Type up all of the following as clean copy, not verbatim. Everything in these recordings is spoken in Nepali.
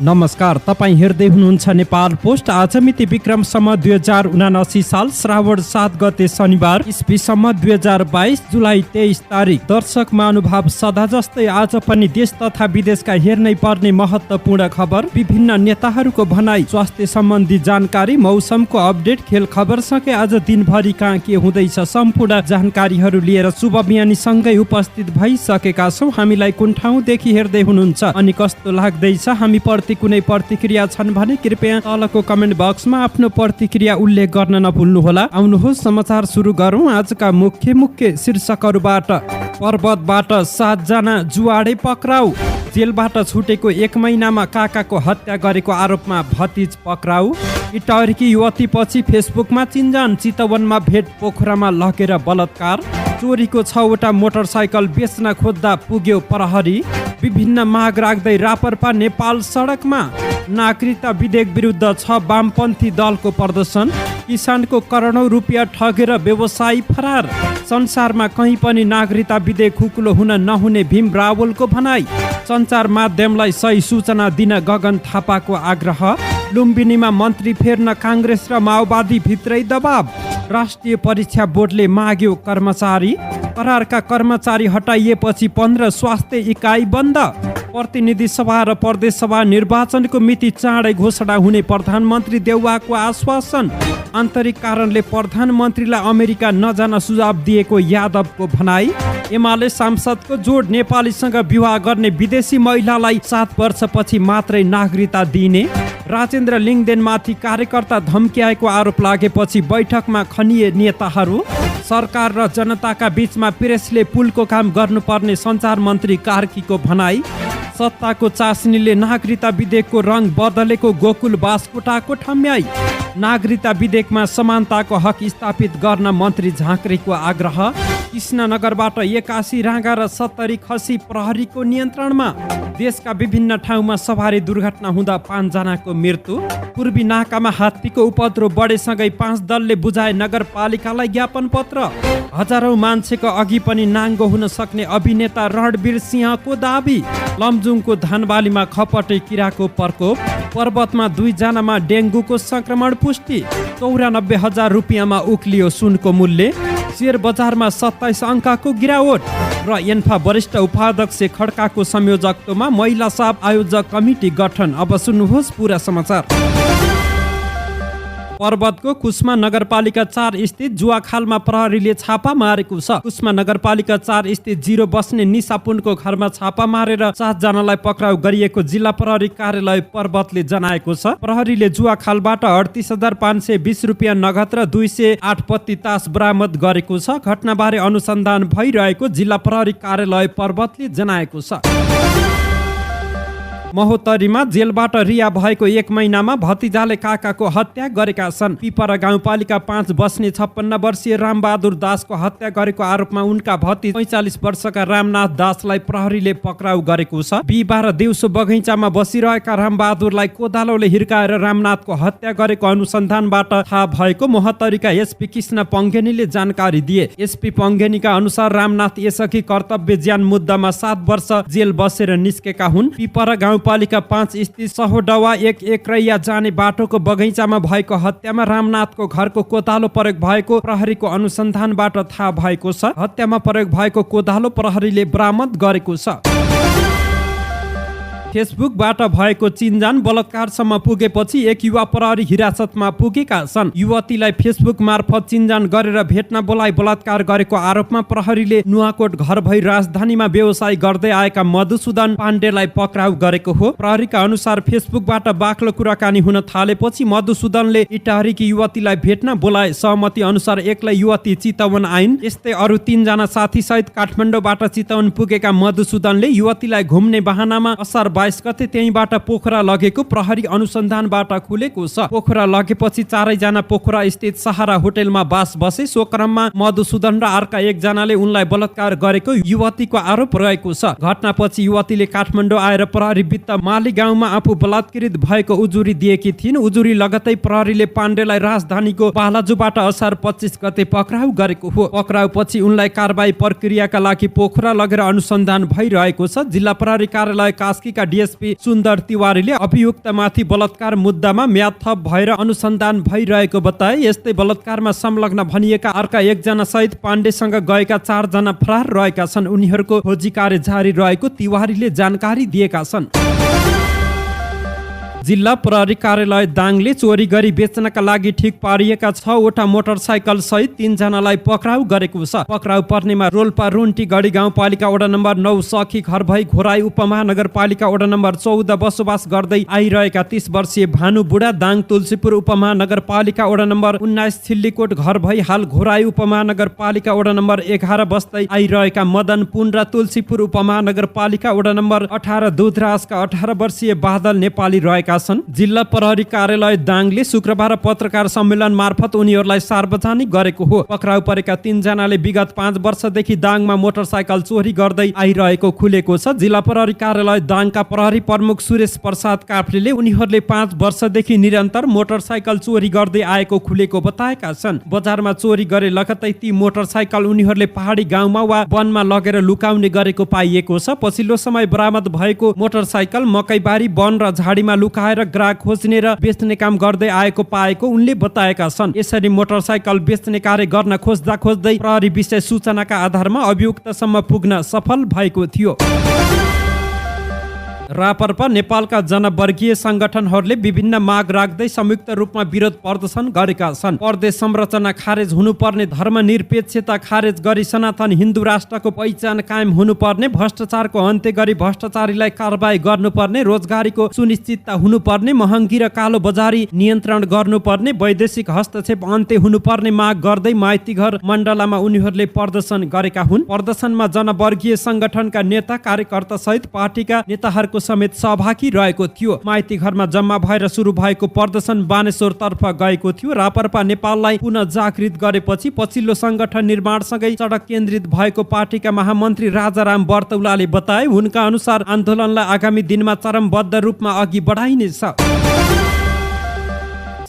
नमस्कार, तपाईँ हेर्दै हुनुहुन्छ नेपाल पोस्ट। आज मिति विक्रमसम्म 2079 साल श्रावण 7 गते शनिबार, इस्वीसम्म 2022 जुलाई 23 तारिक। दर्शक महानुभाव, सदा जस्तै आज पनि देश तथा विदेशका हेर्नै पर्ने महत्त्वपूर्ण खबर, विभिन्न नेताहरूको भनाई, स्वास्थ्य सम्बन्धी जानकारी, मौसमको अपडेट, खेल खबर सँगै आज दिनभरि कहाँ के हुँदैछ सम्पूर्ण जानकारीहरू लिएर शुभ बिहानीसँगै उपस्थित भइसकेका छौँ। हामीलाई कुन ठाउँदेखि हेर्दै हुनुहुन्छ अनि कस्तो लाग्दैछ, हामी प्रति कुनै प्रतिक्रिया छन् भने कृपया तलको कमेन्ट बक्समा आफ्नो प्रतिक्रिया उल्लेख गर्न नभुल्नुहोला। आउनुहोस् समाचार सुरु गरौँ। आजका मुख्य शीर्षकहरूबाट। पर्वतबाट 7 जना जुवाडे पक्राउ। जेलबाट छुटेको 1 महिनामा काकाको हत्या गरेको आरोपमा भतिज पक्राउ। इटहरीकी युवती पछि फेसबुकमा चिन्जान। चितवनमा भेट, पोखरामा लगेर बलात्कार। चोरीको 6वटा मोटरसाइकल बेच्न खोज्दा पुग्यो प्रहरी। विभिन्न माग राख्दै रापरपा नेपाल सडकमा। नागरिकता विधेयक विरुद्ध 6 वामपन्थी दलको प्रदर्शन। किसानको करोडौं रुपियाँ ठगेर व्यवसायी फरार। संसारमा कहीँ पनि नागरिकता विधेयक खुकुलो हुन नहुने भीम रावलको भनाई। सञ्चार माध्यमलाई सही सूचना दिन गगन थापाको आग्रह। लुम्बिनीमा मन्त्री फेर्न काङ्ग्रेस र माओवादी भित्रै दबाव। राष्ट्रिय परीक्षा बोर्डले माग्यो कर्मचारी। करारका कर्मचारी हटाइएपछि 15 स्वास्थ्य इकाइ बन्द। प्रतिनिधि सभा र प्रदेश सभा निर्वाचनको मिति चाँडै घोषणा हुने प्रधानमन्त्री देउवाको आश्वासन। आन्तरिक कारणले प्रधानमन्त्रीलाई अमेरिका नजान सुझाव दिएको यादवको भनाई। एमाले सांसदको जोड, नेपालीसँग विवाह गर्ने विदेशी महिलालाई 7 वर्षपछि मात्रै नागरिकता दिइने। राजेन्द्र लिङदेनमाथि कार्यकर्ता धम्क्याएको आरोप लागेपछि बैठकमा खनिए नेताहरू। सरकार र जनताका बीचमा प्रेसले पुलको काम गर्नुपर्ने सञ्चार मन्त्री कार्कीको भनाई। सत्ताको चासनीले नागरिकता विधेयकको रङ बदलेको गोकुल बास्कोटाको ठम्याई। नागरिकता विधेयकमा समानताको हक स्थापित गर्न मन्त्री झाँक्रीको आग्रह। कृष्णनगरबाट 81 राँगा र 70 खसी प्रहरीको नियन्त्रणमा। देशका विभिन्न ठाउँमा सवारी दुर्घटना हुँदा 5 जनाको मृत्यु। पूर्वी नाकामा हात्तीको उपद्रो बढेसँगै 5 दलले बुझाए नगरपालिकालाई ज्ञापन पत्र। हजारौं मान्छेको अघि पनि नाङ्गो हुन सक्ने अभिनेता रणवीर सिंहको दाबी। लमजुङको धानबालीमा खपटे किराको प्रकोप। पर्वतमा 2 जनामा डेङ्गुको संक्रमण पुष्टि। 94,000 रुपियाँमा उक्लियो सुनको मूल्य। शेयर बजारमा 27 अङ्कको गिरावट। र एन्फा वरिष्ठ उपाध्यक्ष खड्काको संयोजकत्वमा महिला साप आयोजक कमिटी गठन। अब सुन्नुहोस् पूरा समाचार। पर्वतको कुस्मा नगरपालिका 4 स्थित जुवाखालमा प्रहरीले छापा मारेको छ। कुस्मा नगरपालिका 4 स्थित 0 बस्ने निशा पुनको घरमा छापा मारेर 7 जनालाई पक्राउ गरिएको जिल्ला प्रहरी कार्यालय पर्वतले जनाएको छ। प्रहरीले जुवाखालबाट 38,520 रुपियाँ नगद र 208 पत्ती तास बरामद गरेको छ। घटनाबारे अनुसन्धान भइरहेको जिल्ला प्रहरी कार्यालय पर्वतले जनाएको छ। महोत्तरीमा जेलबाट रिहा भएको 1 महिनामा भतिजाले काकाको हत्या गरेका छन्। पिपरा गाउँपालिका 5 बस्ने 56 वर्षीय रामबहादुर दासको हत्या गरेको आरोपमा उनका भतिज 45 वर्षका रामनाथ दासलाई प्रहरीले पक्राउ गरेको छ। बिहिबार दिउँसो बगैँचामा बसिरहेका रामबहादुरलाई कोदालोले हिर्काएर रामनाथको हत्या गरेको अनुसन्धानबाट थाहा भएको महोत्तरीका एसपी कृष्ण पङ्गेनीले जानकारी दिए। एसपी पङ्गेनीका अनुसार रामनाथ यसअघि कर्तव्य ज्यान मुद्दामा 7 वर्ष जेल बसेर निस्केका हुन्। पिपरा गाउँपालिका 5 स्थित सहोडवा 1 एकरैया जाने बाटोको बगैँचामा भएको हत्यामा रामनाथको घरको कोदालो प्रयोग भएको प्रहरीको अनुसन्धानबाट थाहा भएको छ। हत्यामा प्रयोग भएको कोदालो प्रहरीले बरामद गरेको छ। फेसबुकबाट भएको चिन्जान, बलात्कारसम्म पुगेपछि एक युवा प्रहरी हिरासतमा पुगेका छन्। युवतीलाई फेसबुक मार्फत चिन्जान गरेर भेट्न बोलाइ बलात्कार गरेको आरोपमा प्रहरीले नुवाकोट घर भई राजधानीमा व्यवसाय गर्दै आएका मधुसूदन पाण्डेलाई पक्राउ गरेको हो। प्रहरीका अनुसार फेसबुकबाट बाक्लो कुराकानी हुन थालेपछि मधुसूदनले इटहरीकी युवतीलाई भेट्न बोलाए। सहमति अनुसार एक्लै युवती चितवन आइन्। यस्तै अरू 3 जना साथीसहित काठमाडौँबाट चितवन पुगेका मधुसूदनले युवतीलाई घुम्ने बहानामा असार 22 गते त्यहीबाट पोखरा लगेको प्रहरी अनुसन्धानबाट खुलेको छ। पोखरा लगेपछि 4 जना पोखरा स्थित सहारा होटेलमा बास बसे। सो क्रममा मधुसूदन र अर्का 1 जनाले उनलाई बलात्कार गरेको युवतीको आरोप रहेको छ। घटनापछि युवतीले काठमाडौँ आएर प्रहरी वित्त माली गाउँमा आफू बलात्कृत भएको उजुरी दिएकी थिइन्। उजुरी लगतै प्रहरीले पाण्डेलाई राजधानीको बालाजुबाट असार 25 गते पक्राउ गरेको हो। पक्राउ पछि उनलाई कारबाही प्रक्रियाका लागि पोखरा लगेर अनुसन्धान भइरहेको छ। जिल्ला प्रहरी कार्यालय कास्कीका डीएसपी सुन्दर तिवारीले अभियुक्तमाथि बलात्कार मुद्दामा म्याद थप भएर अनुसन्धान भइरहेको बताए। यस्तै बलात्कारमा संलग्न भनिएका अर्का एकजना सहित पाण्डेसँग गएका 4 जना फरार रहेका छन्। उनीहरूको खोजी कार्य जारी रहेको तिवारीले जानकारी दिएका छन्। जिल्ला प्रहरी कार्यालय दाङले चोरी गरी बेच्नका लागि ठिक पारिएका 6 वटा मोटरसाइकल सहित 3 जनालाई पक्राउ गरेको छ। पक्राउ पर्नेमा रोल्पा रुन्टी गढी गाउँपालिका वडा नम्बर 9 सखी घर भई घोराई उपमहानगरपालिका वडा नम्बर 14 बसोबास गर्दै आइरहेका 30 वर्षीय भानु बुढा, दाङ तुलसीपुर उपमहानगरपालिका वडा नम्बर 19 छिल्लीकोट घर भई हाल घोराई उपमहानगरपालिका वडा नम्बर 11 बस्दै आइरहेका मदन पुन र तुलसीपुर उपमहानगरपालिका वडा नम्बर 18 दुधराजका 18 वर्षीय बादल नेपाली रहेका छन्। जिल्ला प्रहरी कार्यालय दाङले शुक्रबार पत्रकार सम्मेलन मार्फत उनीहरूलाई सार्वजनिक गरेको हो। पक्राउ परेका 3 जनाले विगत 5 वर्षदेखि दाङमा मोटरसाइकल चोरी गर्दै आइरहेको खुलेको छ। जिल्ला प्रहरी कार्यालय दाङका प्रहरी प्रमुख सुरेश प्रसाद काफ्लेले उनीहरूले 5 वर्षदेखि निरन्तर मोटरसाइकल चोरी गर्दै आएको खुलेको बताएका छन्। बजारमा चोरी गरे लगतै ती मोटरसाइकल उनीहरूले पहाडी गाउँमा वा वनमा लगेर लुकाउने गरेको पाइएको छ। पछिल्लो समय बरामद भएको मोटरसाइकल मकैबारी, वन र झाडीमा लुकाएर ग्राहक खोज्ने र बेच्ने काम गर्दै आएको पाएको उनले बताएका छन्। यसरी मोटरसाइकल बेच्ने कार्य गर्न खोज्दै प्रहरी विषय सूचनाका आधारमा अभियुक्तसम्म पुग्न सफल भएको थियो। रापरपा नेपालका जनवर्गीय संगठनहरूले विभिन्न माग राख्दै संयुक्त रूपमा विरोध प्रदर्शन गरेका छन्। प्रदेश संरचना खारेज हुनुपर्ने, धर्मनिरपेक्षता खारेज गरी सनातन हिन्दू राष्ट्रको पहिचान कायम हुनुपर्ने, भ्रष्टाचारको अन्त्य गरी भ्रष्टाचारीलाई कारबाही गर्नुपर्ने, रोजगारीको सुनिश्चितता हुनुपर्ने, महँगी र कालो बजारी नियन्त्रण गर्नुपर्ने, वैदेशिक हस्तक्षेप अन्त्य हुनुपर्ने माग गर्दै माइतीघर मण्डलामा उनीहरूले प्रदर्शन गरेका हुन्। प्रदर्शनमा जनवर्गीय संगठनका नेता कार्यकर्ता सहित पार्टीका नेताहरूको समेत सहभागी रहेको थियो। माइती घरमा जम्मा भएर सुरु भएको प्रदर्शन बानेश्वर तर्फ गएको थियो। रापरपा नेपाललाई पुनः जागृत गरेपछि पछिल्लो संगठन निर्माणसँगै सडक केन्द्रित भएको पार्टीका महामन्त्री राजाराम बर्तौलाले बताए। उनका अनुसार आन्दोलनलाई आगामी दिनमा चरमबद्ध रूपमा अघि बढाइनेछ।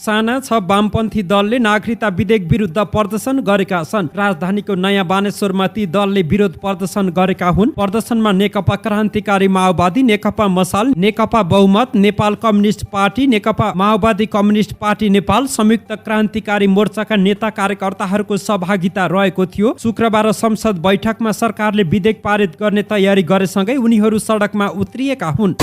साना 6 वामपन्थी दलले नागरिकता विधेयक विरुद्ध प्रदर्शन गरेका छन्। राजधानीको नयाँ बानेश्वरमा ती दलले विरोध प्रदर्शन गरेका हुन्। प्रदर्शनमा नेकपा क्रान्तिकारी माओवादी, नेकपा मसाल, नेकपा बहुमत, नेपाल कम्युनिस्ट पार्टी, नेकपा माओवादी कम्युनिस्ट पार्टी नेपाल, संयुक्त क्रान्तिकारी मोर्चाका नेता कार्यकर्ताहरूको सहभागिता रहेको थियो। शुक्रबार संसद बैठकमा सरकारले विधेयक पारित गर्ने तयारी गरेसँगै उनीहरू सडकमा उत्रिएका हुन्।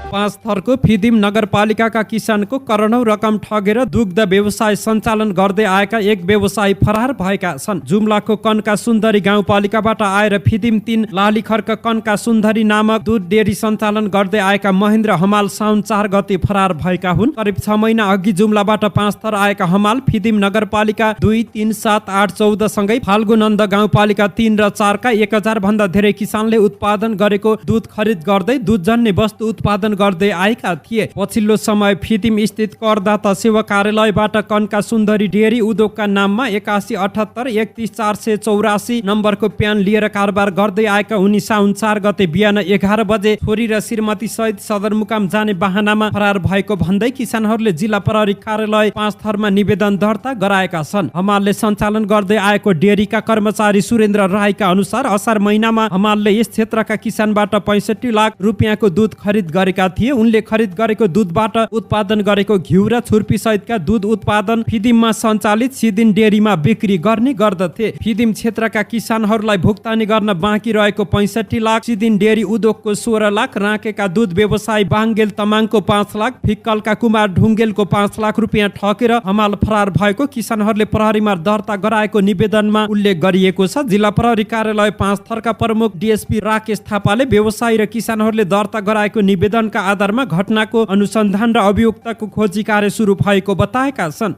5 थरको फिदिम नगरपालिकाका किसानको करोडौं रकम ठगेर दुग्ध व्यवसाय सञ्चालन गर्दै आएका एक व्यवसायी फरार भएका छन्। जुम्लाको कन्का सुन्दरी गाउँपालिकाबाट आएर फिदिम 3 लालीखर्क कन्का सुन्दरी नामक दुध डेरी सञ्चालन गर्दै आएका महेन्द्र हमाल साउन 4 गते फरार भएका हुन्। करिब 6 महिना अघि जुम्लाबाट 5 थर आएका हमाल फिदिम नगरपालिका 2, 3, 7, 8, 14 सँगै फाल्गुनन्द गाउँपालिका 3 र 4 का 1000 भन्दा धेरै किसानले उत्पादन गरेको दुध खरिद गर्दै दुधजन्य वस्तु उत्पादन गर्दै आएका थिए। पछिल्लो समय फिदिम स्थित करदाता सेवा कार्यालयबाट कन्का सुन्दरी डेरी उद्योगका नाममा 8178 31484 नम्बरको प्यान लिएर कारोबार गर्दै आएका उनी साउन 4 गते बिहान 11 बजे छोरी र श्रीमती सहित सदरमुकाम जाने वाहनामा फरार भएको भन्दै किसानहरूले जिल्ला प्रहरी कार्यालय 5 थरमा निवेदन दर्ता गराएका छन्। हमालले सञ्चालन गर्दै आएको डेरीका कर्मचारी सुरेन्द्र राईका अनुसार असार महिनामा हमालले यस क्षेत्रका किसानबाट 65 लाख रुपियाँको दुध खरिद गरेका थिए। उनले खरिद गरेको दुधबाट उत्पादन गरेको घिउ र छुर्पी सहितका दुध उत्पादन फिदिममा सञ्चालित सिदिन डेरीमा बिक्री गर्ने गर्दथे। फिदिम क्षेत्रका किसानहरूलाई भुक्तानी गर्न बाँकी रहेको 65 लाख, सिदिन डेरी उद्योगको 16 लाख, राकेका दुध व्यवसायी बाङ्गेल तमाङको 5 लाख, फिक्कलका कुमार ढुङ्गेलको 5 लाख रुपियाँ ठकेर हमाल फरार भएको किसानहरूले प्रहरीमा दर्ता गराएको निवेदनमा उल्लेख गरिएको छ। जिल्ला प्रहरी कार्यालय 5 थरका प्रमुख डीएसपी राकेश थापाले व्यवसायी र किसानहरूले दर्ता गराएको निवेदनका आधारमा घटनाको अनुसन्धान र अभियुक्तको खोजी कार्य सुरु भएको बताएका छन्।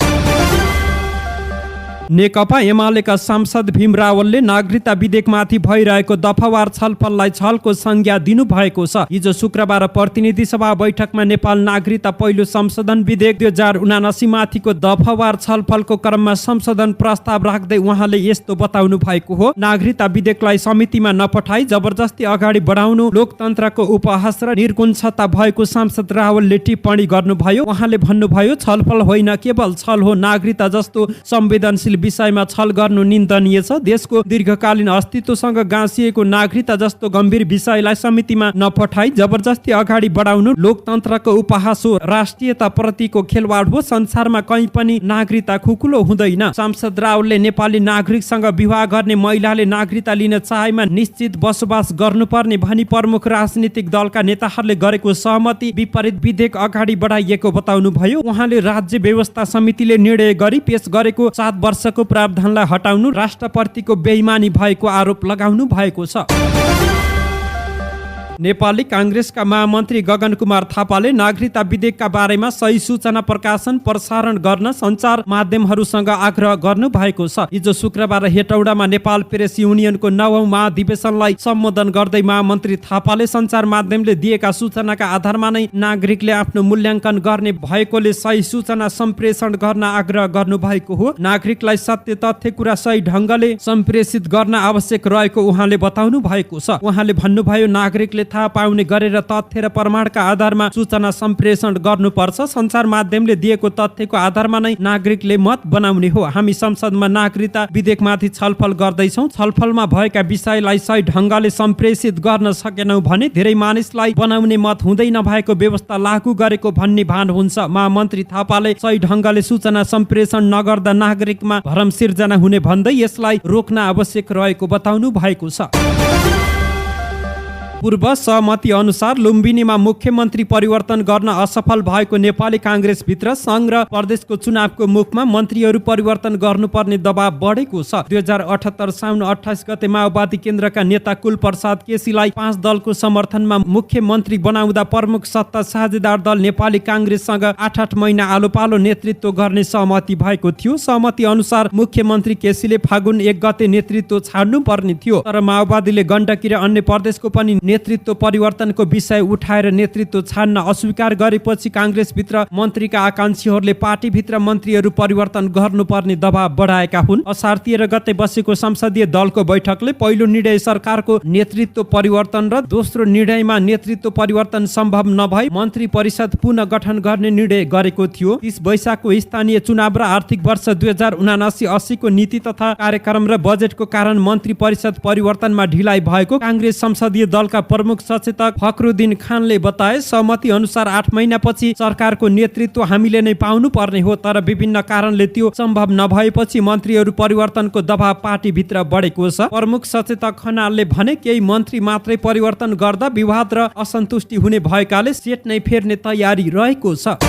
नेकपा एमालेका सांसद भीम रावलले नागरिकता विधेयकमाथि भइरहेको दफावार छलफललाई छलको संज्ञा दिनुभएको छ। हिजो शुक्रबार प्रतिनिधि सभा बैठकमा नेपाल नागरिकता पहिलो संशोधन विधेयक 2079 माथिको दफावार छलफलको क्रममा संशोधन प्रस्ताव राख्दै उहाँले यस्तो बताउनु भएको हो। नागरिकता विधेयकलाई समितिमा नपठाई जबरजस्ती अगाडि बढाउनु लोकतन्त्रको उपहास र निर्कुञ्चता भएको सांसद रावलले टिप्पणी गर्नुभयो। उहाँले भन्नुभयो, छलफल होइन केवल छल हो। नागरिकता जस्तो संवेदनशील विषयमा छल गर्नु निन्दनीय छ। देशको दीर्घकालीन अस्तित्वसँग गाँसिएको नागरिकता जस्तो गम्भीर विषयलाई समितिमा नपठाई जबरजस्ती अगाडि बढाउनु लोकतन्त्रको उपहास हो, राष्ट्रियता प्रतिको खेलवाड हो। संसारमा कहीँ पनि नागरिकता खुकुलो हुँदैन। सांसद रावलले नेपाली नागरिकसँग विवाह गर्ने महिलाले नागरिकता लिन चाहेमा निश्चित बसोबास गर्नुपर्ने भनी प्रमुख राजनीतिक दलका नेताहरूले गरेको सहमति विपरीत विधेयक अगाडि बढाइएको बताउनु भयो। उहाँले राज्य व्यवस्था समितिले निर्णय गरी पेश गरेको 7 वर्षको प्रावधानलाई हटाउनु राष्ट्रप्रतिको बेइमानी भएको आरोप लगाउनु भएको छ। नेपाली कांग्रेसका महामन्त्री गगन कुमार थापाले नागरिकता विधेयकका बारेमा सही सूचना प्रकाशन प्रसारण गर्न सञ्चार माध्यमहरूसँग आग्रह गर्नु भएको छ। हिजो शुक्रबार हेटौडामा नेपाल प्रेस युनियनको 9औं महाधिवेशनलाई सम्बोधन गर्दै महामन्त्री थापाले सञ्चार माध्यमले दिएका सूचनाका आधारमा नै नागरिकले आफ्नो मूल्याङ्कन गर्ने भएकोले सही सूचना सम्प्रेषण गर्न आग्रह गर्नु भएको हो। नागरिकलाई सत्य तथ्य कुरा सही ढङ्गले सम्प्रेषित गर्न आवश्यक रहेको उहाँले बताउनु भएको छ। उहाँले भन्नुभयो, नागरिकले थाहा पाउने गरेर तथ्य र प्रमाणका आधारमा सूचना सम्प्रेषण गर्नुपर्छ। सञ्चार माध्यमले दिएको तथ्यको आधारमा नै नागरिकले मत बनाउने हो। हामी संसदमा नागरिकता विधेयकमाथि छलफल गर्दैछौँ। छलफलमा भएका विषयलाई सही ढङ्गले सम्प्रेषित गर्न सकेनौँ भने धेरै मानिसलाई बनाउने मत हुँदै नभएको व्यवस्था लागू गरेको भन्ने भान हुन्छ। महामन्त्री थापाले सही ढङ्गले सूचना सम्प्रेषण नगर्दा नागरिकमा भ्रम सिर्जना हुने भन्दै यसलाई रोक्न आवश्यक रहेको बताउनु भएको छ। पूर्व सहमति अनुसार लुम्बिनीमा मुख्यमन्त्री परिवर्तन गर्न असफल भएको नेपाली कांग्रेसभित्र संघ र प्रदेशको चुनावको मुखमा मन्त्रीहरू परिवर्तन गर्नुपर्ने दबाव बढेको छ। 2078 साउन 28 गते माओवादी केन्द्रका नेता कुलप्रसाद केसीलाई 5 दलको समर्थनमा मुख्यमन्त्री बनाउँदा प्रमुख सत्ता साझेदार दल नेपाली कांग्रेससँग 8 महिना आलो पालो नेतृत्व गर्ने सहमति भएको थियो। सहमति अनुसार मुख्यमन्त्री केसीले फागुन 1 गते नेतृत्व छाड्नु पर्ने थियो, तर माओवादीले गण्डकी र अन्य प्रदेशको पनि नेतृत्व परिवर्तनको विषय उठाएर नेतृत्व छाड्न अस्वीकार गरेपछि कांग्रेसभित्र मन्त्रीका आकांक्षीहरूले पार्टीभित्र मन्त्रीहरू परिवर्तन गर्नुपर्ने दबाव बढाएका हुन्। असार 13 गते बसेको संसदीय दलको बैठकले पहिलो निर्णय सरकारको नेतृत्व परिवर्तन र दोस्रो निर्णयमा नेतृत्व परिवर्तन सम्भव नभई मन्त्री परिषद पुनः गठन गर्ने निर्णय गरेको थियो। 30 वैशाखको स्थानीय चुनाव र आर्थिक वर्ष 2079-80 को नीति तथा कार्यक्रम र बजेटको कारण मन्त्री परिषद परिवर्तनमा ढिलाइ भएको कांग्रेस संसदीय दलका प्रमुख सचेतक फखरुद्दीन खानले बताए। सहमति अनुसार 8 महिनापछि सरकारको नेतृत्व हामीले नै पाउनु पर्ने हो, तर विभिन्न कारणले त्यो सम्भव नभएपछि मन्त्रीहरू परिवर्तनको दबाव पार्टीभित्र बढेको छ। प्रमुख सचेतक खनालले भने, केही मन्त्री मात्रै परिवर्तन गर्दा विवाद र असन्तुष्टि हुने भएकाले सेट नै फेर्ने तयारी रहेको छ।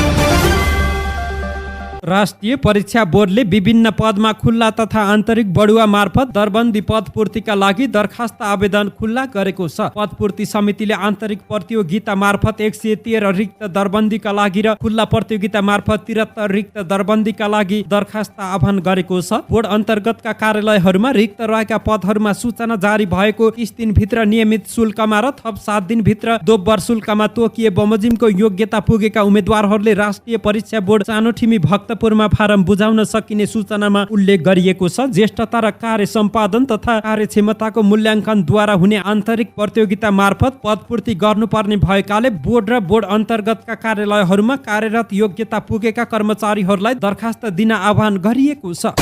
राष्ट्रिय परीक्षा बोर्डले विभिन्न पदमा खुल्ला तथा आन्तरिक बढुवा मार्फत दरबन्दी पदपूर्तिका लागि दरखास्त आवेदन खुल्ला गरेको छ। पदपूर्ति समितिले आन्तरिक प्रतियोगिता मार्फत 113 रिक्त दरबन्दीका लागि र खुल्ला प्रतियोगिता मार्फत 73 रिक्त दरबन्दीका लागि दरखास्त आह्वान गरेको छ। बोर्ड अन्तर्गतका कार्यालयहरूमा रिक्त रहेका पदहरूमा सूचना जारी भएको 30 दिनभित्र नियमित शुल्कमा र थप 7 दिनभित्र दोब्बर शुल्कमा तोकिए बमोजिमको योग्यता पुगेका उम्मेद्वारहरूले राष्ट्रिय परीक्षा बोर्ड सानोठिमी भक्तपुरमा फारम बुझाउन सकिने सूचनामा उल्लेख गरिएको छ। ज्येष्ठता र कार्य सम्पादन तथा कार्यक्षमताको मूल्याङ्कनद्वारा हुने आन्तरिक प्रतियोगिता मार्फत पदपूर्ति गर्नुपर्ने भएकाले बोर्ड र बोर्ड अन्तर्गतका कार्यालयहरूमा कार्यरत योग्यता पुगेका कर्मचारीहरूलाई दरखास्त दिन आह्वान गरिएको छ।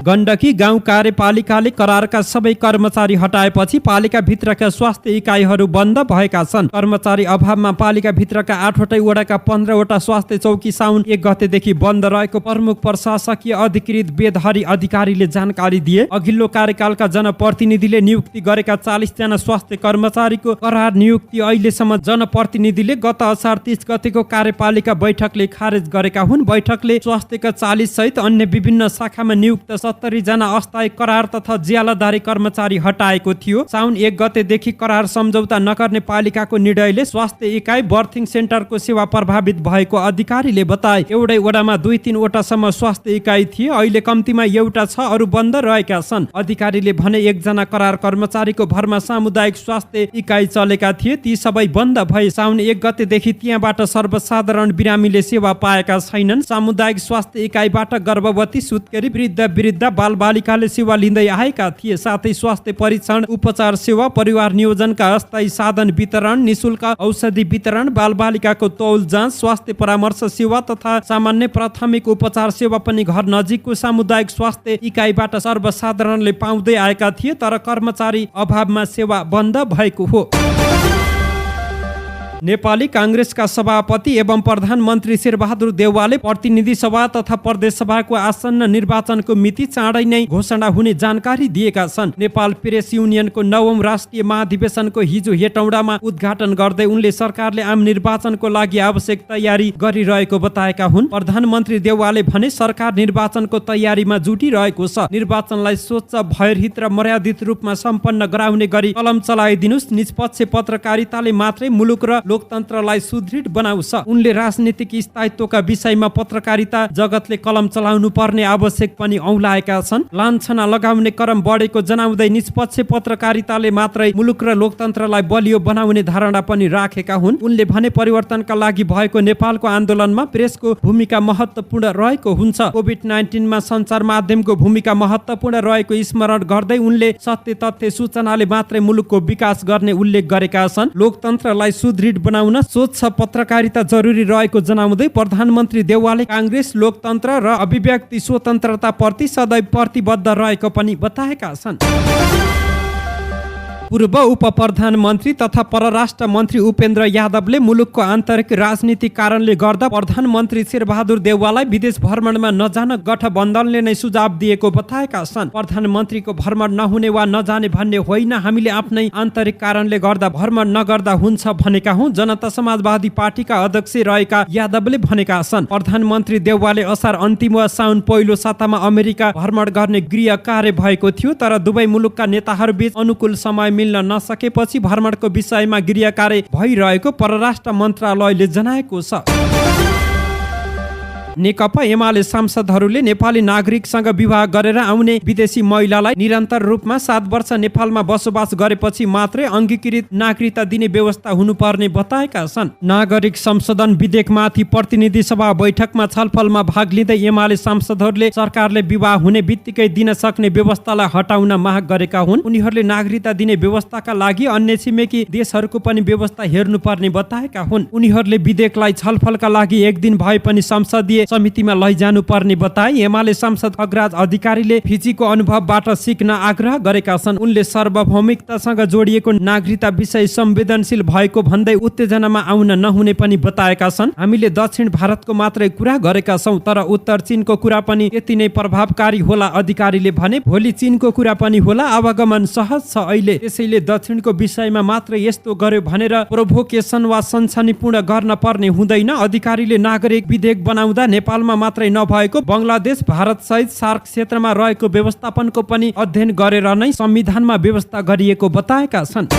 गण्डकी गाउँ कार्यपालिकाले करारका सबै कर्मचारी हटाएपछि पालिका भित्रका स्वास्थ्य इकाइहरू बन्द भएका छन्। कर्मचारी अभावमा पालिका भित्रका 8वटै वडाका 15वटा स्वास्थ्य चौकी साउन 1 गतेदेखि बन्द रहेको प्रमुख प्रशासकीय अधिकृत वेदहरि अधिकारीले जानकारी दिए। अघिल्लो कार्यकालका जनप्रतिनिधिले नियुक्ति गरेका 40 जना स्वास्थ्य कर्मचारीको करार नियुक्ति अहिलेसम्म जनप्रतिनिधिले गत असार 30 गतेको कार्यपालिका बैठकले खारेज गरेका हुन्। बैठकले स्वास्थ्यका 40 सहित अन्य विभिन्न शाखामा नियुक्त 70 जना अस्थायी करार तथा ज्यालादारी कर्मचारी हटाएको थियो। साउन 1 गतेदेखि करार सम्झौता नगर्ने पालिकाको निर्णयले स्वास्थ्य इकाइ बर्थिङ सेन्टरको सेवा प्रभावित भएको अधिकारीले बताए। एउटै वडामा 2-3 वटासम्म स्वास्थ्य इकाइ थिए, अहिले कम्तीमा एउटा छ, अरू बन्द रहेका छन्। अधिकारीले भने 1 जना करार कर्मचारीको भरमा सामुदायिक स्वास्थ्य इकाइ चलेका थिए, ती सबै बन्द भए। साउन 1 गतेदेखि त्यहाँबाट सर्वसाधारण बिरामीले सेवा पाएका छैनन्। सामुदायिक स्वास्थ्य इकाइबाट गर्भवती, सुत्केरी, वृद्ध महिला बालबालिकाले सेवा लिँदै आएका थिए। साथै स्वास्थ्य परीक्षण, उपचार सेवा, परिवार नियोजनका अस्थायी साधन वितरण, निशुल्क औषधि वितरण, बालबालिकाको तौल जाँच, स्वास्थ्य परामर्श सेवा तथा सामान्य प्राथमिक उपचार सेवा पनि घर नजिकको सामुदायिक स्वास्थ्य इकाइबाट सर्वसाधारणले पाउँदै आएका थिए। तर कर्मचारी अभावमा सेवा बन्द भएको हो। नेपाली कांग्रेसका सभापति एवं प्रधानमन्त्री शेरबहादुर देउवाले प्रतिनिधि सभा तथा प्रदेश सभाको आसन्न निर्वाचनको मिति चाँडै नै घोषणा हुने जानकारी दिएका छन्। नेपाल प्रेस युनियनको 9औं राष्ट्रिय महाधिवेशनको हिजो हेटौडामा उद्घाटन गर्दै उनले सरकारले आम निर्वाचनको लागि आवश्यक तयारी गरिरहेको बताएका हुन्। प्रधानमन्त्री देउवाले भने सरकार निर्वाचनको तयारीमा जुटिरहेको छ। निर्वाचनलाई स्वच्छ, भयरहित र मर्यादित रूपमा सम्पन्न गराउने गरी कलम चलाइदिनुस्। निष्पक्ष पत्रकारिताले मात्रै मुलुक र लोकतन्त्रलाई सुदृढ बनाउँछ। उनले राजनीतिक स्थायित्वका विषयमा पत्रकारिता जगतले कलम चलाउनु पर्ने आवश्यक पनि औलाएका छन्। लान्छना लगाउने क्रम बढेको जनाउँदै निष्पक्ष पत्रकारिताले मात्रै मुलुक र लोकतन्त्रलाई बलियो बनाउने धारणा पनि राखेका हुन्। उनले भने परिवर्तनका लागि भएको नेपालको आन्दोलनमा प्रेसको भूमिका महत्त्वपूर्ण रहेको हुन्छ। कोभिड-19 मा सञ्चार माध्यमको भूमिका महत्त्वपूर्ण रहेको स्मरण गर्दै उनले सत्य तथ्य सूचनाले मात्रै मुलुकको विकास गर्ने उल्लेख गरेका छन्। लोकतन्त्रलाई सुदृढ बनाउन स्वच्छ पत्रकारिता जरुरी रहेको जनाउँदै प्रधानमन्त्री देउवाले कांग्रेस लोकतन्त्र र अभिव्यक्ति स्वतन्त्रता प्रति सदैव प्रतिबद्ध रहेको पनि बताएका छन्। पूर्व उप प्रधानमन्त्री तथा परराष्ट्र मन्त्री उपेन्द्र यादवले मुलुकको आन्तरिक राजनीतिक कारणले गर्दा प्रधानमन्त्री शेरबहादुर देउवालाई विदेश भ्रमणमा नजान गठबन्धनले नै सुझाव दिएको बताएका छन्। प्रधानमन्त्रीको भ्रमण नहुने वा नजाने भन्ने होइन, हामीले आफ्नै आन्तरिक कारणले गर्दा भ्रमण नगर्दा हुन्छ भनेका हुँ, जनता समाजवादी पार्टीका अध्यक्ष रहेका यादवले भनेका छन्। प्रधानमन्त्री देउवाले असार अन्तिम वा साउन पहिलो सातामा अमेरिका भ्रमण गर्ने गृह कार्य भएको थियो। तर दुवै मुलुकका नेताहरूबीच अनुकूल समय मिल्न नसकेपछि भ्रमणको विषयमा गृह कार्य भइरहेको परराष्ट्र मन्त्रालयले जनाएको छ। नेकपा एमाले सांसदहरूले नेपाली नागरिकसँग विवाह गरेर आउने विदेशी महिलालाई निरन्तर रूपमा 7 वर्ष नेपालमा बसोबास गरेपछि मात्रै अंगीकृत नागरिकता दिने व्यवस्था हुनुपर्ने बताएका छन्। नागरिक संशोधन विधेयकमाथि प्रतिनिधि सभा बैठकमा छलफलमा भाग लिँदै एमाले सांसदहरूले सरकारले विवाह हुने बित्तिकै दिन सक्ने व्यवस्थालाई हटाउन माग गरेका हुन्। उनीहरूले नागरिकता दिने व्यवस्थाका लागि अन्य छिमेकी देशहरूको पनि व्यवस्था हेर्नुपर्ने बताएका हुन्। उनीहरूले विधेयकलाई छलफलका लागि एक दिन भए पनि संसदीय समितिमा लैजानु पर्ने बताए। एमाले सांसद अग्रज अधिकारीले फिजीको अनुभवबाट सिक्न आग्रह गरेका छन्। उनले सार्वभौमिकतासँग जोडिएको नागरिकता विषय संवेदनशील भएको भन्दै उत्तेजनामा आउन नहुने पनि बताएका छन्। हामीले दक्षिण भारतको मात्रै कुरा गरेका छौं, तर उत्तर चीनको कुरा पनि यति नै प्रभावकारी होला। अधिकारीले भने भोलि चीनको कुरा पनि होला। आवागमन सहज छ अहिले, त्यसैले दक्षिणको विषयमा मात्र यस्तो गर्यो भनेर प्रोभोकेसन वा सनसनीपूर्ण गर्न पर्ने हुँदैन। अधिकारीले नागरिक विधेयक बनाउँदा नेपालमा मात्रै नभएको बंगलादेश, भारत सहित सार्क क्षेत्रमा रहेको व्यवस्थापनको पनि अध्ययन गरेर नै संविधानमा व्यवस्था गरिएको बताएका छन्।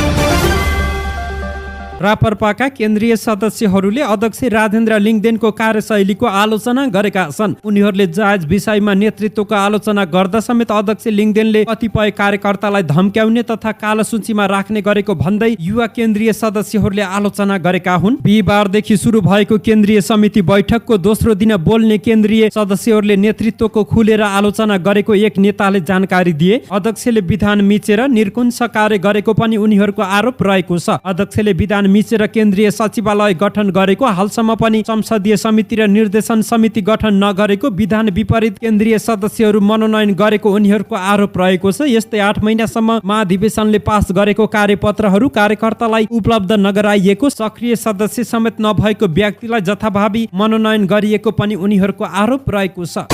रापरपाका केन्द्रीय सदस्यहरूले अध्यक्ष राजेन्द्र लिङदेनको कार्यशैलीको आलोचना गरेका छन्। उनीहरूले जायज विषयमा नेतृत्वको आलोचना गर्दा समेत अध्यक्ष लिङदेनले कतिपय कार्यकर्तालाई धम्क्याउने तथा कालो सूचीमा राख्ने गरेको भन्दै युवा केन्द्रीय सदस्यहरूले आलोचना गरेका हुन्। बिहीबारदेखि सुरु भएको केन्द्रीय समिति बैठकको दोस्रो दिन बोल्ने केन्द्रीय सदस्यहरूले नेतृत्वको खुलेर आलोचना गरेको एक नेताले जानकारी दिए। अध्यक्षले विधान मिचेर निरकुंश कार्य गरेको पनि उनीहरूको आरोप रहेको छ। अध्यक्षले विधान मिचेर केन्द्रीय सचिवालय गठन गरेको, हालसम्म पनि संसदीय समिति र निर्देशन समिति गठन नगरेको, विधान विपरीत केन्द्रीय सदस्यहरू मनोनयन गरेको उनीहरूको आरोप रहेको छ। यस्तै 8 महिनासम्म महाधिवेशनले पास गरेको कार्यपत्रहरू कार्यकर्तालाई उपलब्ध नगराइएको, सक्रिय सदस्य समेत नभएको व्यक्तिलाई जथाभावी मनोनयन गरिएको पनि उनीहरूको आरोप रहेको छ।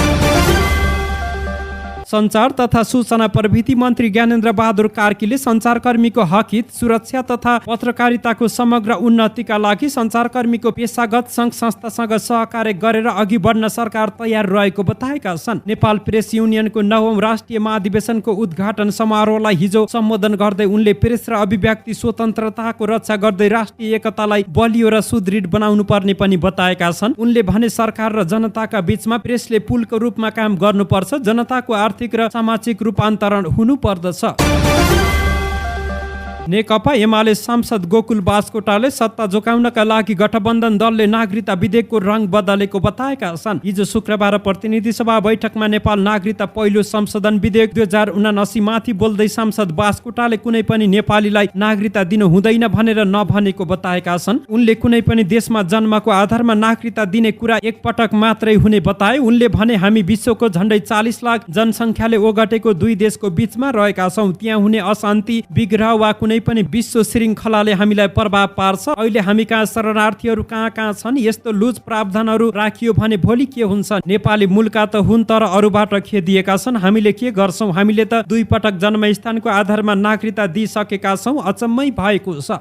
सञ्चार तथा सूचना प्रविधि मन्त्री ज्ञानेन्द्र बहादुर कार्कीले सञ्चारकर्मीको हक हित, सुरक्षा तथा पत्रकारिताको समग्र उन्नतिका लागि सञ्चारकर्मीको पेशागत सङ्घ संस्थासँग सहकार्य गरेर अघि बढ्न सरकार तयार रहेको बताएका छन्। नेपाल प्रेस युनियनको 9औं राष्ट्रिय महाधिवेशनको उद्घाटन समारोहलाई हिजो सम्बोधन गर्दै उनले प्रेस र अभिव्यक्ति स्वतन्त्रताको रक्षा गर्दै राष्ट्रिय एकतालाई बलियो र सुदृढ बनाउनु पर्ने पनि बताएका छन्। उनले भने सरकार र जनताका बीचमा प्रेसले पुलको रूपमा काम गर्नुपर्छ, जनताको आर्थिक र सामाजिक रूपान्तरण हुनु पर्दछ। नेकपा एमाले सांसद गोकुल बास्कोटाले सत्ता जोगाउनका लागि गठबन्धन दलले नागरिकता विधेयकको रङ बदलेको बताएका छन्। हिजो शुक्रबार प्रतिनिधि सभा बैठकमा नेपाल नागरिकता पहिलो संशोधन विधेयक 2079 माथि बोल्दै सांसद बास्कोटाले कुनै पनि नेपालीलाई नागरिकता दिनु हुँदैन भनेर नभनेको बताएका छन्। उनले कुनै पनि देशमा जन्मको आधारमा नागरिकता दिने कुरा एकपटक मात्रै हुने बताए। उनले भने हामी विश्वको झण्डै 40 लाख जनसङ्ख्याले ओगटेको दुई देशको बीचमा रहेका छौँ। त्यहाँ हुने अशान्ति विग्रह वा कुनै पनि विश्व श्रृङ्खलाले हामीलाई प्रभाव पार्छ। अहिले हामी कहाँ शरणार्थीहरू कहाँ छन्? यस्तो लुज प्रावधानहरू राखियो भने भोलि के हुन्छ? नेपाली मूलका त हुन् तर अरूबाट खेदिएका छन्। हामीले के गर्छौँ? हामीले त 2 पटक जन्मस्थानको आधारमा नागरिकता दिइसकेका छौँ। अचम्मै भएको छ।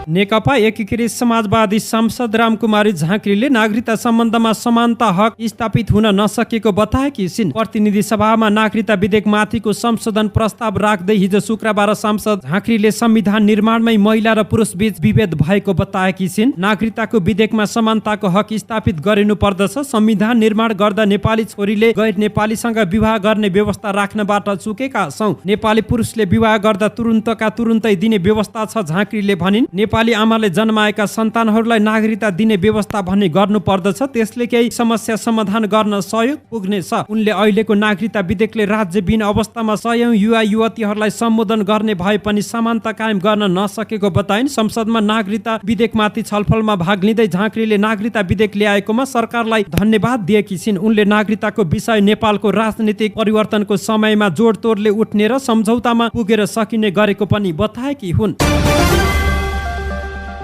नेकपा एकीकृत समाजवादी सांसद रामकुमारी झाँक्रीले नागरिकता सम्बन्धमा समानता हक स्थापित हुन नसकेको बताएकी छिन्। प्रतिनिधि सभामा नागरिकता विधेयक माथिको संशोधन प्रस्ताव राख्दै हिजो शुक्रबार सांसद झाँक्रीले संविधान निर्माणमै महिला र पुरुष बीच विभेद भएको बताएकी छिन्। नागरिकताको विधेयकमा समानताको हक स्थापित गरिनु पर्दछ। संविधान निर्माण गर्दा नेपाली छोरीले गैर नेपालीसँग विवाह गर्ने व्यवस्था राख्नबाट चुकेका छौँ। नेपाली पुरुषले विवाह गर्दा तुरुन्तका तुरुन्तै दिने व्यवस्था छ, झाँक्रीले भनिन्। नेपाली आमाले जन्माएका सन्तानहरूलाई नागरिकता दिने व्यवस्था भन्ने गर्नु पर्दछ। त्यसले केही समस्या समाधान गर्न सहयोग पुग्नेछ। उनले अहिलेको नागरिकता विधेयकले राज्यविहीन अवस्थामा सयौं युवा युवतीहरूलाई सम्बोधन गर्ने भए पनि समानता कायम गर्न नसकेको बताइन्। संसदमा नागरिकता विधेयकमाथि छलफलमा भाग लिँदै झाँक्रीले नागरिकता विधेयक ल्याएकोमा सरकारलाई धन्यवाद दिएकी छिन्। उनले नागरिकताको विषय नेपालको राजनीतिक परिवर्तनको समयमा जोडतोडले उठ्ने र सम्झौतामा पुगेर सकिने गरेको पनि बताएकी हुन्।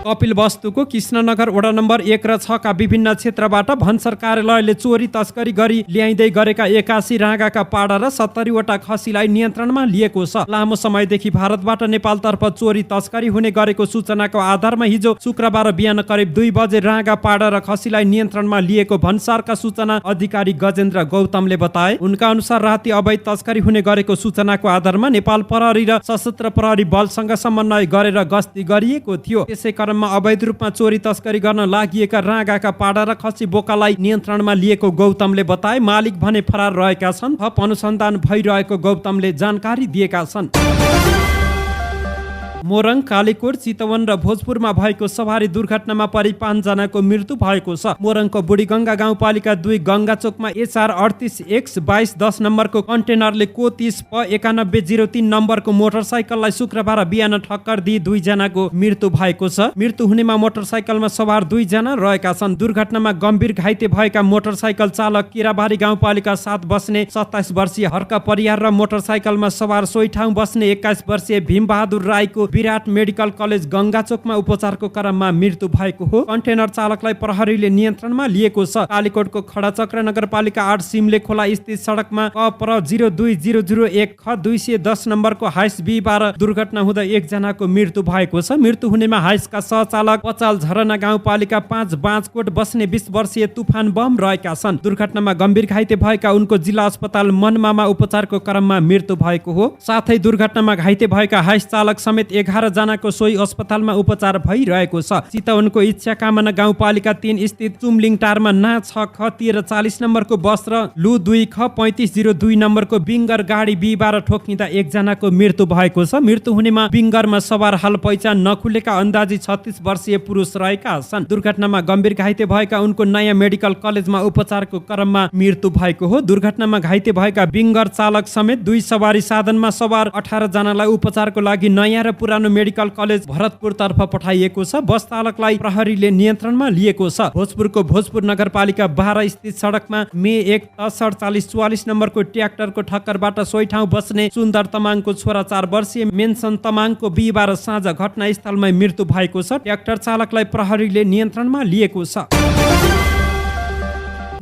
कपिलवस्तुको कृष्णनगर वडा नम्बर 1 र 6 का विभिन्न क्षेत्रबाट भन्सार कार्यालयले चोरी तस्करी गरी ल्याइँदै गरेका 81 राँगाका पाडा र 70 वटा खसीलाई नियन्त्रणमा लिएको छ। लामो समयदेखि भारतबाट नेपालतर्फ चोरी तस्करी हुने गरेको सूचनाको आधारमा हिजो शुक्रबार बिहान करिब 2 बजे राँगा पाडा र खसीलाई नियन्त्रणमा लिएको भन्सारका सूचना अधिकारी गजेन्द्र गौतमले बताए। उनका अनुसार राति अवैध तस्करी हुने गरेको सूचनाको आधारमा नेपाल प्रहरी र सशस्त्र प्रहरी बलसँग समन्वय गरेर गस्ती गरिएको थियो। त्यसै अवैध रूपमा चोरी तस्करी गर्न लागिएका राँगाका पाडा र खसी बोकालाई नियन्त्रणमा लिएको गौतमले बताए। मालिक भने फरार रहेका छन्। थप अनुसन्धान भइरहेको गौतमले जानकारी दिएका छन्। मोरङ, कालीकोट, चितवन र भोजपुरमा भएको सवारी दुर्घटनामा परि 5 जनाको मृत्यु भएको छ। मोरङको बुढीगङ्गा गाउँपालिका 2 गङ्गाचोकमा HR 38X2210 नम्बरको कन्टेनरले को 30P9103 नम्बरको मोटरसाइकललाई शुक्रबार बिहान ठक्कर दिई 2 जनाको मृत्यु भएको छ। मृत्यु हुनेमा मोटरसाइकलमा सवार 2 जना रहेका छन्। दुर्घटनामा गम्भीर घाइते भएका मोटरसाइकल चालक केराबारी गाउँपालिका 7 बस्ने 27 वर्षीय हर्क परियार र मोटरसाइकलमा सवार सोही ठाउँ बस्ने 21 वर्षीय भीमबहादुर राईको विराट मेडिकल कलेज गङ्गाचोकमा उपचारको क्रममा मृत्यु भएको हो। कन्टेनर चालकलाई प्रहरीले नियन्त्रणमा लिएको छ। कालीकोटको खडाचक्र नगरपालिका 8 सिमले खोला स्थित सडकमा कप्र 02001 ख 210 नम्बरको हाइस बिहीबार दुर्घटना हुँदा 1 जनाको मृत्यु भएको छ। मृत्यु हुनेमा हाइसका सहचालक पचाल झरना गाउँपालिका 5 बाँचकोट बस्ने 20 वर्षीय तुफान बम रहेका छन्। दुर्घटनामा गम्भीर घाइते भएका उनको जिल्ला अस्पताल मनमामा उपचारको क्रममा मृत्यु भएको हो। साथै दुर्घटनामा घाइते भएका हाइस चालक समेत 11 जनाको सोही अस्पतालमा उपचार भइरहेको छ। चितवनको इच्छा कामना गाउँपालिका 3 स्थित चुमलिङ टारमा ना 6 ख 1340 नम्बरको बस र लु 2 ख 3502 नम्बरको बिङ्गर गाडी बिहीबार ठोकिँदा 1 जनाको मृत्यु भएको छ। मृत्यु हुनेमा बिङ्गरमा सवार हाल पहिचान नखुलेका अन्दाजी 36 वर्षीय पुरुष रहेका छन्। दुर्घटनामा गम्भीर घाइते भएका उनको नयाँ मेडिकल कलेजमा उपचारको क्रममा मृत्यु भएको हो। दुर्घटनामा घाइते भएका बिङ्गर चालक समेत 2 सवारी साधनमा सवार 18 जनालाई उपचारको लागि नयाँ र पुरानो मेडिकल कलेज भरतपुर तर्फ पठाइएको छ। बस चालकलाई प्रहरीले नियन्त्रणमा लिएको छ। भोजपुरको भोजपुर नगरपालिका 12 स्थित सडकमा मे 1 4844 नम्बरको ट्र्याक्टरको ठक्करबाट सोही ठाउँ बस्ने सुन्दर तमाङको छोरा 4 वर्षीय मेन्सन तमाङको बिहीबार साँझ घटनास्थलमै मृत्यु भएको छ। ट्र्याक्टर चालकलाई प्रहरीले नियन्त्रणमा लिएको छ।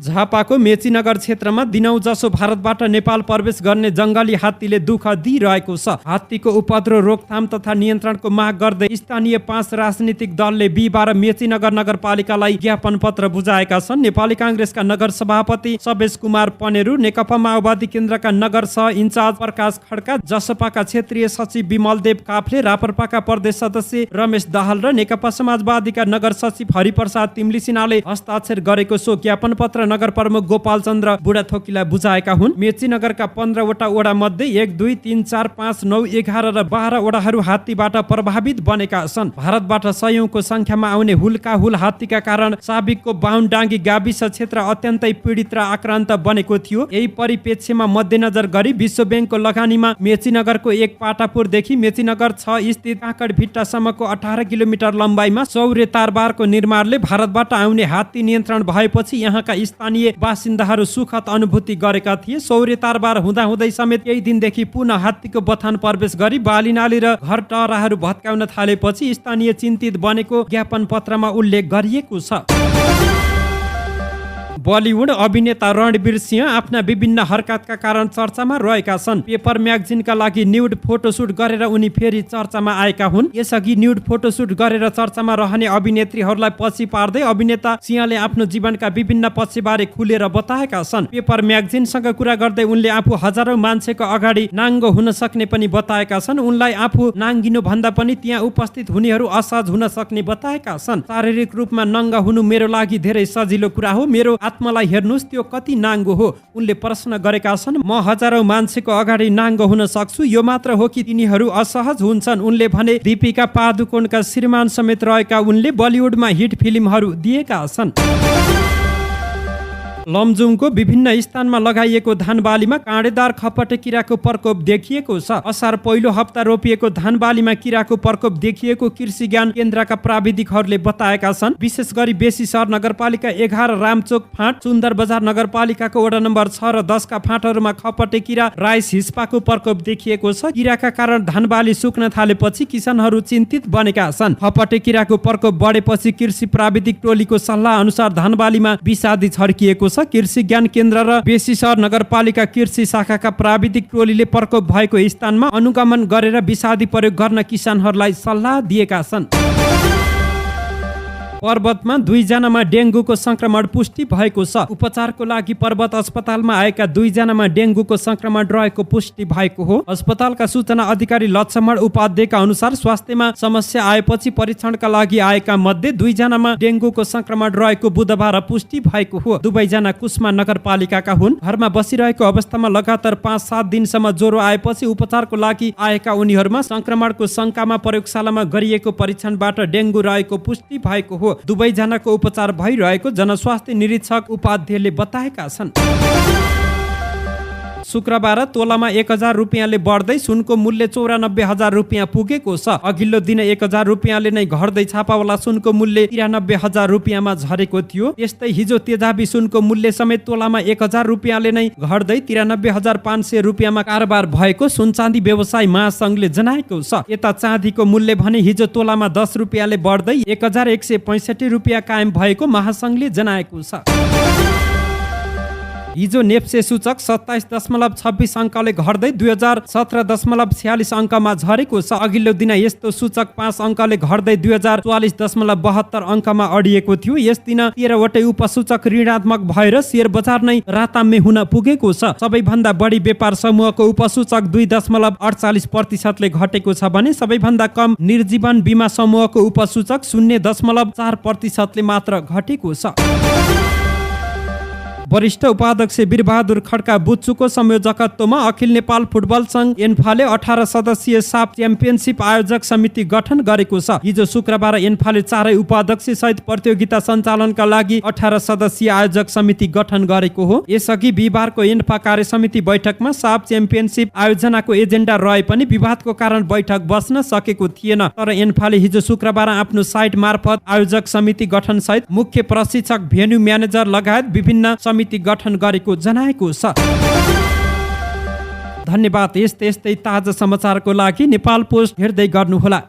झापाको मेचीनगर क्षेत्रमा दिनौं जसो भारतबाट नेपाल प्रवेश गर्ने जंगली हात्तीले दुःख दिइरहेको छ। हात्तीको उपद्रव रोकथाम तथा नियन्त्रणको माग गर्दै स्थानीय 5 राजनीतिक दलले बिहीबार मेचीनगर नगरपालिकालाई ज्ञापन पत्र बुझाएका छन्। नेपाली कांग्रेसका नगर सभापति सवेश कुमार पनेरू, नेकपा माओवादी केन्द्रका नगर सह इन्चार्ज प्रकाश खड्का, जसपाका क्षेत्रीय सचिव विमलदेव काफ्ले, राप्रपाका प्रदेश सदस्य रमेश दाहाल र नेकपा समाजवादीका नगर सचिव हरिप्रसाद तिमलिसिनाले हस्ताक्षर गरेको सो ज्ञापन पत्र नगर प्रमुख गोपाल चन्द्र बुढाथोकीलाई बुझाएका हुन्। मेची नगरका 15 वटा वडा मध्ये 1, 2, 3, 4, 5, 9, 11 र 12 वडाहरू हात्तीबाट प्रभावित बनेका छन्। भारतबाट सयौंको संख्यामा आउने हुल हात्तीका कारण साबिकको बाहुनडाङ्गी गाविस क्षेत्र अत्यन्तै पीडित र आक्रान्त बनेको थियो। यही परिप्रेक्ष्यमा मध्यनजर गरी विश्व बैंकको लगानीमा मेची नगरको एक पाटापुरदेखि मेची नगर 6 स्थित काँकडभिट्टासम्मको 18 किलोमिटर लम्बाइमा सौर्य तारबारको निर्माणले भारतबाट आउने हात्ती नियन्त्रण भएपछि यहाँका स्थानीय बासिन्दाहरू सुखद अनुभूति गरेका थिए। सौर्य तारबार हुँदाहुँदै समेत केही दिनदेखि पुनः हात्तीको बथान प्रवेश गरी बालीनाली र घर टहराहरू भत्काउन थालेपछि स्थानीय चिन्तित बनेको ज्ञापन पत्रमा उल्लेख गरिएको छ। बलिउड अभिनेता रणवीर सिंह आफ्ना विभिन्न हरकतका कारण चर्चामा रहेका छन्। पेपर म्यागजिनका लागि न्यूड फोटोशूट गरेर उनी फेरि चर्चामा आएका हुन्। यसअघि न्यूड फोटोशूट गरेर चर्चामा रहने अभिनेत्रीहरूलाई पछि पार्दै अभिनेता सिंहले आफ्नो जीवनका विभिन्न पक्षबारे खुलेर बताएका छन्। पेपर म्यागजिनसँग कुरा गर्दै उनले आफू हजारौं मान्छेको अगाडि नाङ्गो हुन सक्ने पनि बताएका छन्। उनलाई आफू नाङ्गिनु भन्दा पनि त्यहाँ उपस्थित हुनेहरू असहज हुन सक्ने बताएका छन्। शारीरिक रूपमा नङ्गा हुनु मेरो लागि धेरै सजिलो कुरा हो, मेरो आत्मालाई हेर्नुस् त्यो कति नाङ्गो हो, उनले प्रश्न गरेका छन्। म हजारौं मान्छेको अगाडि नाङ्गो हुन सक्छु, यो मात्र हो कि तिनीहरू असहज हुन्छन्, उनले भने। दीपिका पादुकोणका श्रीमान समेत रहेका उनले बलिउडमा हिट फिल्महरू दिएका छन्। लमजुङको विभिन्न स्थानमा लगाइएको धानबालीमा काँडेदार खपटे किराको प्रकोप देखिएको छ। असार पहिलो हप्ता रोपिएको धानबालीमा किराको प्रकोप देखिएको कृषि ज्ञान केन्द्रका प्राविधिकहरूले बताएका छन्। विशेष गरी बेसीसर नगरपालिका 11, रामचोक फाँट, सुन्दर बजार नगरपालिकाको वडा नम्बर 6 र 10 का फाँटहरूमा खपटे किरा, राइस हिस्पाको प्रकोप देखिएको छ। किराका कारण धानबाली सुक्न थालेपछि किसानहरू चिन्तित बनेका छन्। खपटे किराको प्रकोप बढेपछि कृषि प्राविधिक टोलीको सल्लाह अनुसार धानबालीमा विषादी छर्किएको छ। कृषि ज्ञान केन्द्र र बेसीसर नगरपालिका कृषि शाखाका प्राविधिक टोलीले प्रकोप भएको स्थानमा अनुगमन गरेर विषादी प्रयोग गर्न किसानहरूलाई सल्लाह दिएका छन्। पर्वतमा 2 जनामा डेङ्गुको संक्रमण पुष्टि भएको छ। उपचारको लागि पर्वत अस्पतालमा आएका 2 जनामा डेङ्गुको संक्रमण रहेको पुष्टि भएको हो। अस्पतालका सूचना अधिकारी लक्ष्मण उपाध्यायका अनुसार स्वास्थ्यमा समस्या आएपछि परीक्षणका लागि आएका मध्ये 2 जनामा डेङ्गुको संक्रमण रहेको बुधबार पुष्टि भएको हो। दुवैजना कुस्मा नगरपालिकाका हुन्। घरमा बसिरहेको अवस्थामा लगातार 5-7 दिनसम्म ज्वरो आएपछि उपचारको लागि आएका उनीहरूमा संक्रमणको शंकामा प्रयोगशालामा गरिएको परीक्षणबाट डेङ्गु रहेको पुष्टि भएको हो। दुवैजनाको उपचार भइरहेको जनस्वास्थ्य निरीक्षक उपाध्यायले बताएका छन्। शुक्रबार तोलामा 1000 रुपियाँले बढ्दै सुनको मूल्य 94,000 रुपियाँ पुगेको छ। अघिल्लो दिन 1000 रुपियाँले नै घट्दै छापावाला सुनको मूल्य 93,000 रुपियाँमा झरेको थियो। यस्तै हिजो तेजाबी सुनको मूल्य समेत तोलामा 1000 रुपियाँले नै घट्दै 93,500 रुपियाँमा कारोबार भएको सुनचाँदी व्यवसाय महासंघले जनाएको छ। यता चाँदीको मूल्य भने हिजो तोलामा 10 रुपियाँले बढ्दै 1165 रुपियाँ कायम भएको महासंघले जनाएको छ। हिजो नेप्से सूचक 27.26 अङ्कले घट्दै 2017.46 अङ्कमा झरेको छ। अघिल्लो दिन यस्तो सूचक 5 अङ्कले घट्दै 2044.72 अङ्कमा अडिएको थियो। यस दिन 13 वटै उपसूचक ऋणात्मक भएर शेयर बजार नै राताम्य हुन पुगेको छ। सबैभन्दा बढी व्यापार समूहको उपसूचक 2.48% ले घटेको छ भने सबैभन्दा कम निर्जीवन बीमा समूहको उपसूचक 0.4% ले मात्र घटेको छ। वरिष्ठ उपाध्यक्ष वीरबहादुर खड्का बुच्चुको संयोजकत्वमा अखिल नेपाल फुटबल संघ एन्फाले 18 सदस्यीय साफ च्याम्पियनसिप आयोजक समिति गठन गरेको छ। हिजो शुक्रबार एन्फाले 4 उपाध्यक्ष सहित प्रतियोगिता सञ्चालनका लागि 18 सदस्यीय आयोजक समिति गठन गरेको हो। यसअघि बिहिबारको एन्फा कार्य समिति बैठकमा साफ च्याम्पियनसिप आयोजनाको एजेन्डा रहे पनि विवादको कारण बैठक बस्न सकेको थिएन। तर एन्फाले हिजो शुक्रबार आफ्नो साइट मार्फत आयोजक समिति गठन सहित मुख्य प्रशिक्षक, भेन्यू म्यानेजर लगायत विभिन्न समिति गठन गरेको जनाएको छ। धन्यवाद। यस्तै ताजा समाचारको लागि नेपाल पोस्ट हेर्दै गर्नुहोला।